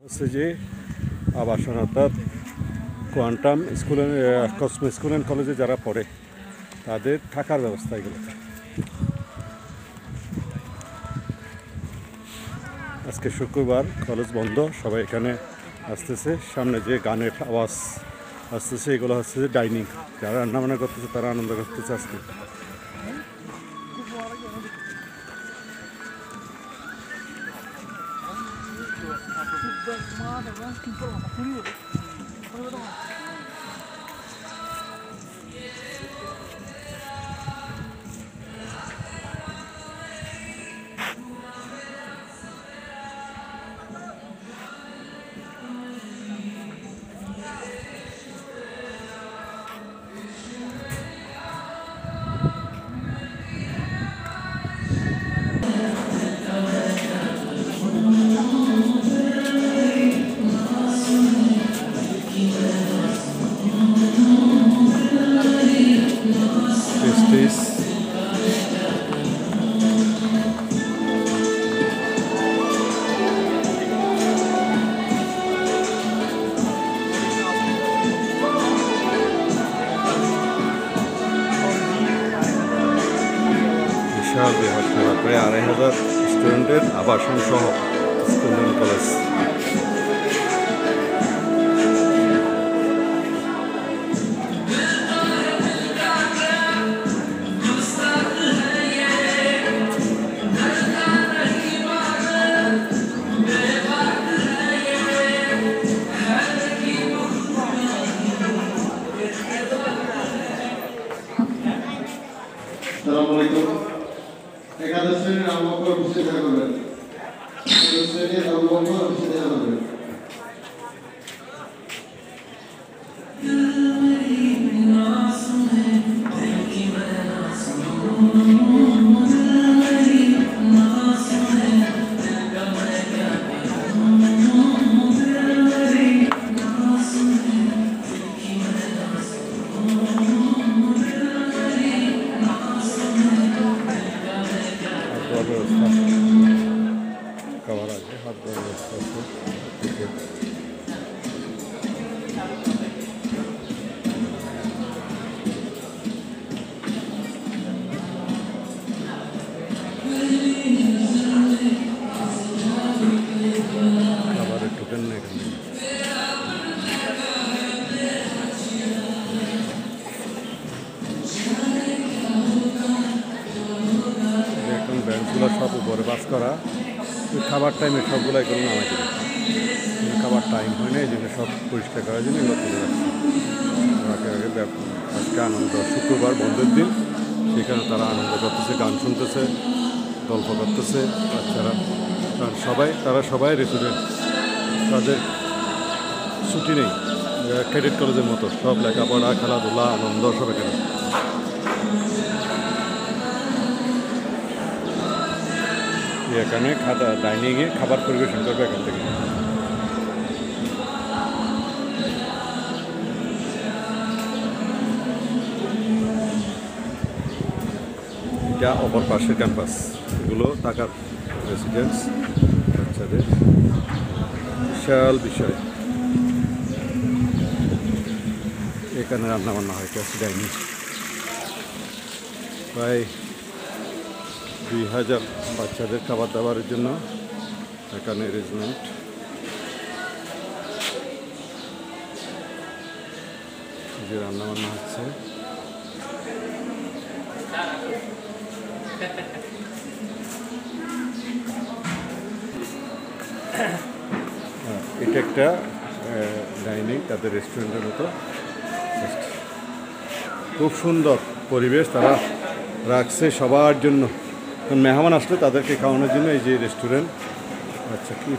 হচ্ছে যে আবাসন অর্থাৎ quantum school Cosmo school and কলেজে যারা পড়ে তাদের থাকার ব্যবস্থা এগুলো। আজকে শুক্রবার, কলেজ বন্ধ, সবাই এখানে আসতেছে। সামনে যে গানের আওয়াজ আসতেছে এগুলো হচ্ছে যে ডাইনিং, যারা রান্নাবান্না করতেছে তারা আনন্দ করতেছে আজকে। বিশাল বৃহৎ প্রায় ২,৫০০ স্টুডেন্টের আবাসন সহ স্কুল অ্যান্ড কলেজ। একাদশ শ্রেণীর আবহাওয়া অফিসে দেখা করবেন। একাদশ শ্রেণীর আবহাওয়া অফিসে দেখা করবেন। খাবার আছে, হাত ধোয়ার ব্যবস্থা আছে। খাবারের টোকেন নেই এখানে। এখন বেঞ্চগুলো সব উপরে বাস করা, খাবার টাইমে সবগুলো এগুলো নামাই দেবে। খাবার টাইম হয় না, এই জন্য সব পরিষ্কার করার জন্য এগুলো তুলে রাখছে। আজকে আনন্দ, শুক্রবার বন্ধের দিন, সেখানে তারা আনন্দ করতেছে, গান শুনতেছে, গল্প করতেছে বাচ্চারা। কারণ তারা সবাই রেস্টুডেন্ট, তাদের ছুটি নেই। ক্যাডেট কলেজের মতো সব লেখাপড়া, খেলাধুলা, আনন্দ সব এখানে। এখানে ডাইনিংয়ে খাবার পরিবেশন করবে এখান থেকে। এটা অপর পাশের ক্যাম্পাস, এগুলো টাকার রেসিডেন্স বাচ্চাদের। বিশাল বিষয়, এখানে রান্নাবান্না হয়, এটা ডাইনিং। প্রায় ২,০০০ বাচ্চাদের খাবার দাবারের জন্য এখানে অ্যারেঞ্জমেন্ট। যে রান্নাবান্না হচ্ছে, এটা একটা ডাইনিং, তাদের রেস্টুরেন্টের মতো। খুব সুন্দর পরিবেশ তারা রাখছে সবার জন্য। মেহমান আসলে তাদেরকে খাওয়ানোর জন্য এই যে রেস্টুরেন্ট। আচ্ছা, কি